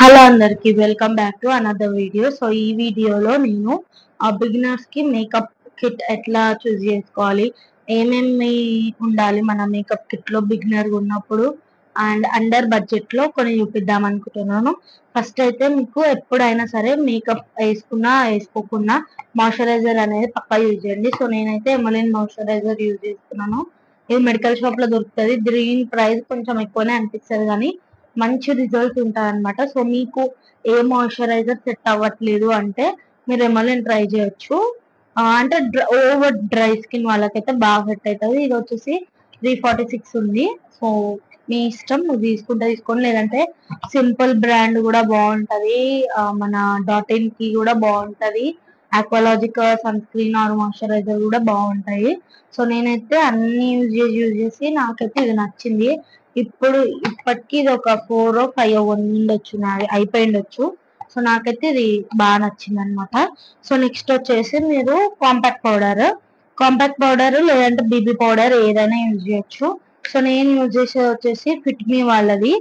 Hello అందరికి welcome back to another video. So ఈ వీడియోలో నేను బిగినర్స్ కి మేకప్ కిట్ ఎట్లా చూస్ చేసుకోవాలి, ఏమేమి ఉండాలి మన మేకప్ కిట్ లో బిగినర్ ఉన్నప్పుడు అండ్ అండర్ బడ్జెట్ లో కొన్ని చూపిద్దాం అనుకుంటున్నాను. ఫస్ట్ అయితే మీకు ఎప్పుడైనా సరే మేకప్ వేసుకున్నా వేసుకోకున్నా మాయిశ్చరైజర్ అనేది పక్కా యూజ్ చేయండి. సో నేనైతే ఎమలిన్ మాయిశ్చరైజర్ యూజ్ చేస్తున్నాను. ఇది మెడికల్ షాప్ లో దొరుకుతుంది. దీని ప్రైస్ కొంచెం ఎక్కువనే అనిపిస్తుంది కానీ మంచి రిజల్ట్ ఉంటుంది అనమాట. సో మీకు ఏ మాయిశ్చరైజర్ సెట్ అవ్వట్లేదు అంటే మీరు ఎమలిన్ ట్రై చేయొచ్చు. అంటే ఓవర్ డ్రై స్కిన్ వాళ్ళకైతే బాగా సెట్ అవుతుంది. ఇది వచ్చేసి 346 ఉంది. సో మీ ఇష్టం, నువ్వు తీసుకుంటే తీసుకోండి, లేదంటే సింపుల్ బ్రాండ్ కూడా బాగుంటది. మన డాట్ ఇన్ కి కూడా బాగుంటది. అక్వాలాజిక్ సన్ స్క్రీన్ ఆర్ మాయిశ్చరైజర్ కూడా బాగుంటాయి. సో నేనైతే అన్ని యూజ్ చేసి నాకైతే ఇది నచ్చింది. ఇప్పటికి ఇది ఒక 4 or 5 ఉండొచ్చు, నాది అయిపోయిండొచ్చు. సో నాకైతే ఇది బాగా నచ్చింది అనమాట. సో నెక్స్ట్ వచ్చేసి మీరు కాంపాక్ట్ పౌడర్ లేదంటే బీబీ పౌడర్ ఏదైనా యూజ్ చేయొచ్చు. సో నేను యూజ్ చేసేది వచ్చేసి ఫిట్ మీ వాళ్ళది.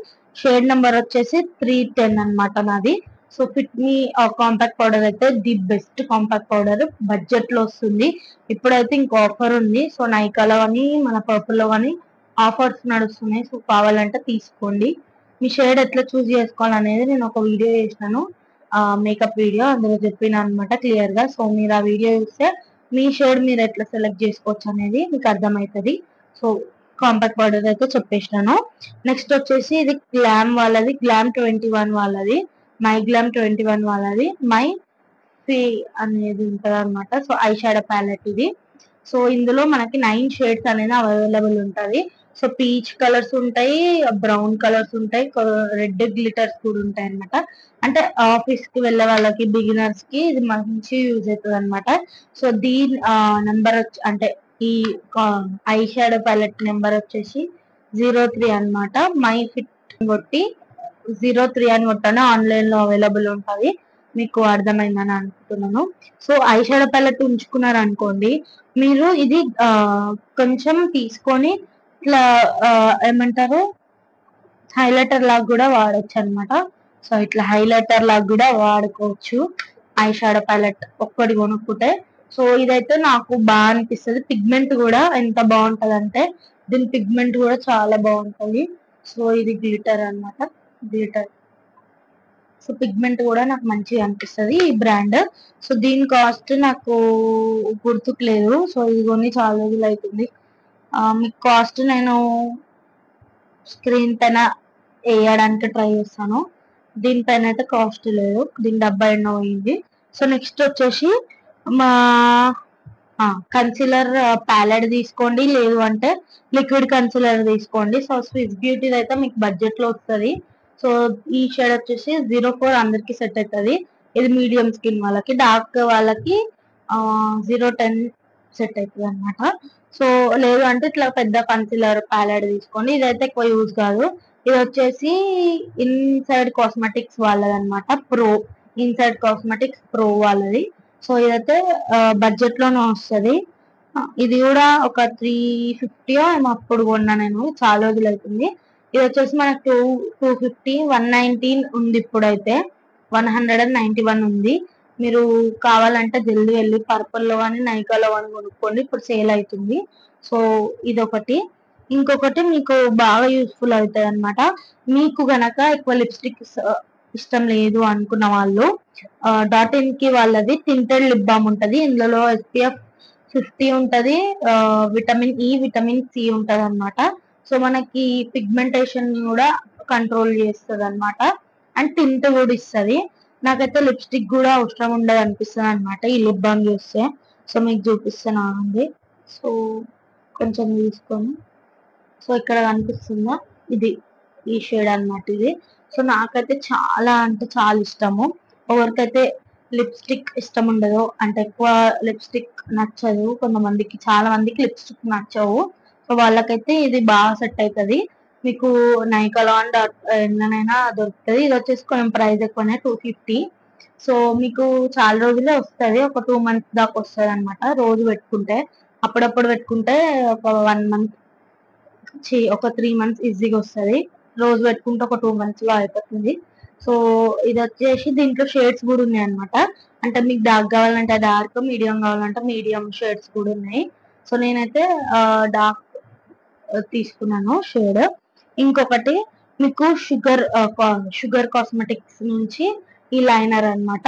షేడ్ నెంబర్ వచ్చేసి 310 అనమాట నాది. సో ఫిట్ మీ కాంపాక్ట్ పౌడర్ అయితే the best compact powder, budget లో వస్తుంది. ఇప్పుడైతే ఇంకో ఆఫర్ ఉంది. సో నైకాలో కానీ మన పర్పుల్ లో కానీ ఆఫర్స్ నడుస్తున్నాయి. సో కావాలంటే తీసుకోండి. మీ షేడ్ ఎట్లా చూస్ చేసుకోవాలనేది నేను ఒక వీడియో చేసినాను, మేకప్ వీడియో, అందులో చెప్పిన అనమాట క్లియర్ గా. సో మీరు ఆ వీడియో చూస్తే మీ షేడ్ మీరు ఎట్లా సెలెక్ట్ చేసుకోవచ్చు అనేది మీకు అర్థమవుతుంది. సో కాంపాక్ట్ పౌడర్ అయితే చెప్పేసినాను. నెక్స్ట్ వచ్చేసి ఇది గ్లామ్ 21 వాళ్ళది, మై గ్లామ్ 21 వాళ్ళది మై ఫీ అనేది ఉంటది అనమాట. సో ఐ షాడో ప్యాలెట్ ఇది. సో ఇందులో మనకి 9 షేడ్స్ అనేది అవైలబుల్ ఉంటది. సో పీచ్ కలర్స్ ఉంటాయి, బ్రౌన్ కలర్స్ ఉంటాయి, రెడ్ గ్లిటర్స్ కూడా ఉంటాయి అనమాట. అంటే ఆఫీస్ కి వెళ్ళే వాళ్ళకి, బిగినర్స్ కి ఇది మంచి యూజ్ అవుతుంది అనమాట. సో దీని నెంబర్ అంటే ఈ ఐ షాడో ప్యాలెట్ నెంబర్ వచ్చేసి 03 అనమాట. మై ఫిట్ కొట్టి 03 అని కొట్టాను, ఆన్లైన్ లో అవైలబుల్ ఉంటుంది. మీకు అర్థమైందని అనుకుంటున్నాను. సో ఐ షాడో ప్యాలెట్ ఉంచుకున్నారు అనుకోండి, మీరు ఇది కొంచెం తీసుకొని ఇట్లా ఏమంటారు, హైలైటర్ లాగా కూడా వాడచ్చు అనమాట. సో ఇట్లా హైలైటర్ లాగా కూడా వాడుకోవచ్చు ఐ షాడో ప్యాలెట్ ఒక్కటి కొనుక్కుంటే. సో ఇదైతే నాకు బాగా అనిపిస్తుంది. పిగ్మెంట్ కూడా ఎంత బాగుంటది అంటే దీని పిగ్మెంట్ కూడా చాలా బాగుంటది. సో ఇది గ్లిటర్ అన్నమాట, గ్లిటర్. సో పిగ్మెంట్ కూడా నాకు మంచిగా అనిపిస్తుంది ఈ బ్రాండ్. సో దీని కాస్ట్ నాకు గుర్తుకు లేదు. సో ఇది కొని చాలా రోజులు అవుతుంది. మీకు కాస్ట్ నేను స్క్రీన్ పైన వేయడానికి ట్రై చేస్తాను. దీనిపైన అయితే కాస్ట్ లేదు, దీని డబ్బా ఎన్నో పోయింది. సో నెక్స్ట్ వచ్చేసి మా కన్సిలర్ ప్యాలెట్ తీసుకోండి, లేదు అంటే లిక్విడ్ కన్సిలర్ తీసుకోండి. సో స్విస్ బ్యూటీ అయితే మీకు బడ్జెట్ లో వస్తుంది. సో ఈ షేడ్ వచ్చేసి 04 అందరికి సెట్ అవుతుంది. ఇది మీడియం స్కిన్ వాళ్ళకి, డార్క్ వాళ్ళకి 010 సెట్ అవుతుంది అనమాట. సో లేదు అంటే ఇట్లా పెద్ద కన్సిలర్ ప్యాలెట్ తీసుకోండి. ఇదైతే ఎక్కువ యూజ్ కాదు. ఇది వచ్చేసి ఇన్సైడ్ కాస్మెటిక్స్ వాళ్ళది అనమాట, ఇన్సైడ్ కాస్మెటిక్స్ ప్రో వాళ్ళది. సో ఇదైతే బడ్జెట్ లోనే వస్తుంది. ఇది కూడా ఒక 350 ఏమో అప్పుడు కొన్నా నేను, చాలా రోజులు అవుతుంది. ఇది వచ్చేసి మనకు 250, 119 ఉంది. ఇప్పుడైతే 191 ఉంది. మీరు కావాలంటే జల్దీ వెళ్ళి పర్పుల్ లో కానీ నైకాలో కానీ కొనుక్కోండి, ఇప్పుడు సేల్ అవుతుంది. సో ఇదొకటి. ఇంకొకటి మీకు బాగా యూస్ఫుల్ అవుతుంది అనమాట. మీకు గనక ఎక్కువ లిప్స్టిక్ ఇష్టం లేదు అనుకున్న వాళ్ళు డాట్ ఇన్ కి వాళ్ళది టింటెడ్ లిప్ బామ్ ఉంటది. ఇందులో SPF 50 ఉంటది, విటమిన్ ఈ, విటమిన్ సి ఉంటది అనమాట. సో మనకి పిగ్మెంటేషన్ కూడా కంట్రోల్ చేస్తుంది అనమాట, అండ్ టింట్ కూడా ఇస్తుంది. నాకైతే లిప్స్టిక్ కూడా అవసరం ఉండదు అనిపిస్తుంది అనమాట ఈ లిప్ బామ్ చూస్తే. సో మీకు చూపిస్తున్నాను. సో కొంచెం తీసుకొని, సో ఇక్కడ కనిపిస్తుందా, ఇది ఈ షేడ్ అన్నమాట ఇది. సో నాకైతే చాలా అంటే చాలా ఇష్టము. ఎవరికైతే లిప్స్టిక్ ఇష్టం ఉండదు అంటే ఎక్కువ లిప్స్టిక్ నచ్చదు, కొంతమందికి, చాలా మందికి లిప్స్టిక్ నచ్చవు. సో వాళ్ళకైతే ఇది బాగా సెట్ అవుతుంది. మీకు నైకాలో ఎన్నైనా దొరుకుతుంది. ఇది వచ్చేసి కొంచెం ప్రైస్ ఎక్కువనే, 250. సో మీకు చాలా రోజులే వస్తుంది, ఒక 2 months దాకా వస్తుంది అనమాట. రోజు పెట్టుకుంటే, అప్పుడప్పుడు పెట్టుకుంటే ఒక 1 month, ఒక 3 months ఈజీగా వస్తుంది. రోజు పెట్టుకుంటే ఒక 2 months లో అయిపోతుంది. సో ఇది వచ్చేసి దీంట్లో షేడ్స్ కూడా ఉన్నాయి అనమాట. అంటే మీకు డార్క్ కావాలంటే డార్క్, మీడియం కావాలంటే మీడియం షేడ్స్ కూడా ఉన్నాయి. సో నేనైతే డార్క్ తీసుకున్నాను షేడ్. ఇంకొకటి మీకు షుగర్ కాస్మెటిక్స్ నుంచి ఈ లైనర్ అనమాట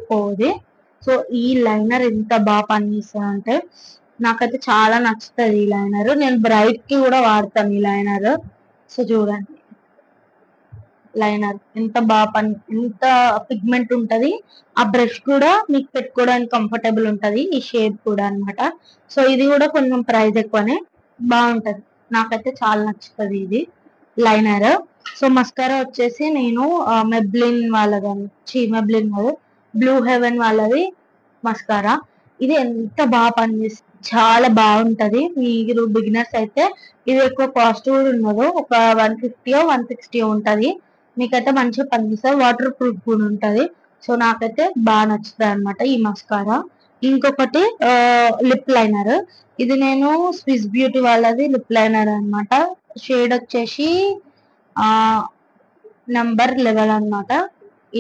పోది. సో ఈ లైనర్ ఎంత బాగా పనిచేస్తుంది అంటే నాకైతే చాలా నచ్చుతుంది ఈ లైనర్. నేను బ్రైట్ కి కూడా వాడతాను ఈ లైనర్. సో చూడండి లైనర్ ఎంత ఎంత పిగ్మెంట్ ఉంటది. ఆ బ్రష్ కూడా మీకు పెట్టుకోవడానికి కంఫర్టబుల్ ఉంటది, ఈ షేప్ కూడా అన్నమాట. సో ఇది కూడా కొంచెం ప్రైస్ ఎక్కువనే, బాగుంటది. నాకైతే చాలా నచ్చుతుంది ఇది లైనర్. సో మస్కారా వచ్చేసి నేను మెబ్లిన్ వాళ్ళది, మెబ్లిన్ కాదు, బ్లూ హెవెన్ వాళ్ళది మస్కారా. ఇది ఎంత బాగా పనిచేస్తుంది, చాలా బాగుంటది. మీరు బిగినర్స్ అయితే ఇది ఎక్కువ కాస్ట్ కూడా ఉండదు, ఒక 150 160 ఉంటది. మీకైతే మంచిగా పనిచేస్తుంది, వాటర్ ప్రూఫ్ కూడా ఉంటది. సో నాకైతే బాగా నచ్చుతుంది అనమాట ఈ మస్కారా. ఇంకొకటి లిప్ లైనర్. ఇది నేను స్విస్ బ్యూటీ వాళ్ళది లిప్ లైనర్ అనమాట. షేడ్ వచ్చేసి నంబర్ 11 అనమాట,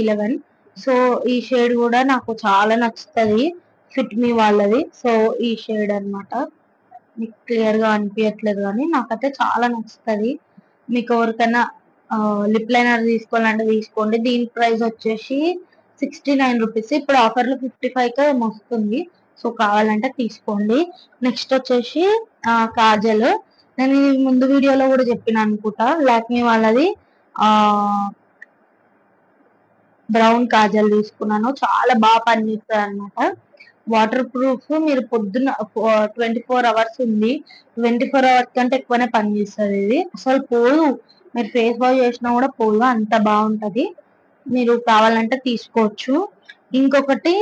11. సో ఈ షేడ్ కూడా నాకు చాలా నచ్చుతుంది, ఫిట్ మీ వాళ్ళది. సో ఈ షేడ్ అనమాట, మీకు క్లియర్ గా అనిపించట్లేదు కానీ నాకైతే చాలా నచ్చుతుంది. మీకు ఎవరికైనా లిప్ లైనర్ తీసుకోవాలంటే తీసుకోండి. దీని ప్రైస్ వచ్చేసి 69 రూపీస్. ఇప్పుడు ఆఫర్లో 55కి వస్తుంది. సో కావాలంటే తీసుకోండి. నెక్స్ట్ వచ్చేసి కాజల్. నేను ఈ ముందు వీడియోలో కూడా చెప్పిన అనుకుంటా, లాక్మీ వాళ్ళది బ్రౌన్ కాజల్ తీసుకున్నాను. చాలా బాగా పనిచేస్తుంది అనమాట. Water proof. మీరు పొద్దున్న 24 అవర్స్ ఉంది, 24 అవర్స్ కంటే ఎక్కువనే పనిచేస్తుంది ఇది. అసలు పోదు, మీరు ఫేస్ వాష్ చేసినా కూడా పోదు, అంత బాగుంటది. మీరు కావాలంటే తీసుకోవచ్చు. ఇంకొకటి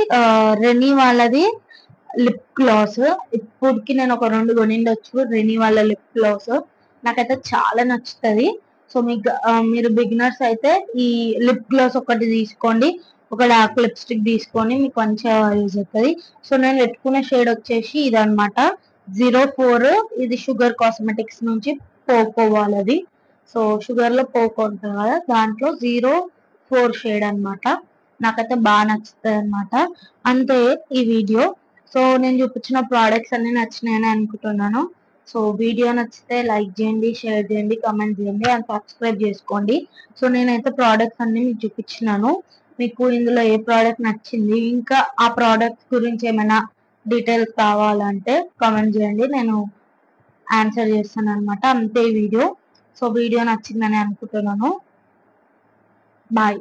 రెనీ వాళ్ళది లిప్ గ్లాస్. ఇప్పటికి నేను ఒక 2 కొనిండొచ్చు రెనీ వాళ్ళ లిప్ గ్లాస్. నాకైతే చాలా నచ్చుతుంది. సో మీరు బిగినర్స్ అయితే ఈ లిప్ గ్లాస్ ఒకటి తీసుకోండి, ఒక డార్క్ లిప్స్టిక్ తీసుకొని మీకు మంచిగా యూజ్ అవుతుంది. సో నేను పెట్టుకునే షేడ్ వచ్చేసి ఇదనమాట, 04. ఇది షుగర్ కాస్మెటిక్స్ నుంచి పోకో వాళ్ళది. సో షుగర్ లో పోకో ఉంటుంది కదా, దాంట్లో 04 షేడ్ అనమాట. నాకైతే బాగా నచ్చుతుంది అనమాట. అంతే ఈ వీడియో. సో నేను చూపించిన ప్రోడక్ట్స్ అన్ని నచ్చినాయని అనుకుంటున్నాను. సో వీడియో నచ్చితే లైక్ చేయండి, షేర్ చేయండి, కామెంట్ చేయండి అండ్ సబ్స్క్రైబ్ చేసుకోండి. సో నేనైతే ప్రోడక్ట్స్ అన్ని మీకు చూపించినాను. మీకు ఇందులో ఏ ప్రోడక్ట్ నచ్చింది, ఇంకా ఆ ప్రోడక్ట్స్ గురించి ఏమైనా డీటెయిల్స్ కావాలంటే కామెంట్ చేయండి, నేను ఆన్సర్ చేస్తాను అనమాట. అంతే వీడియో. సో వీడియో నచ్చిందని అనుకుంటున్నాను. బాయ్.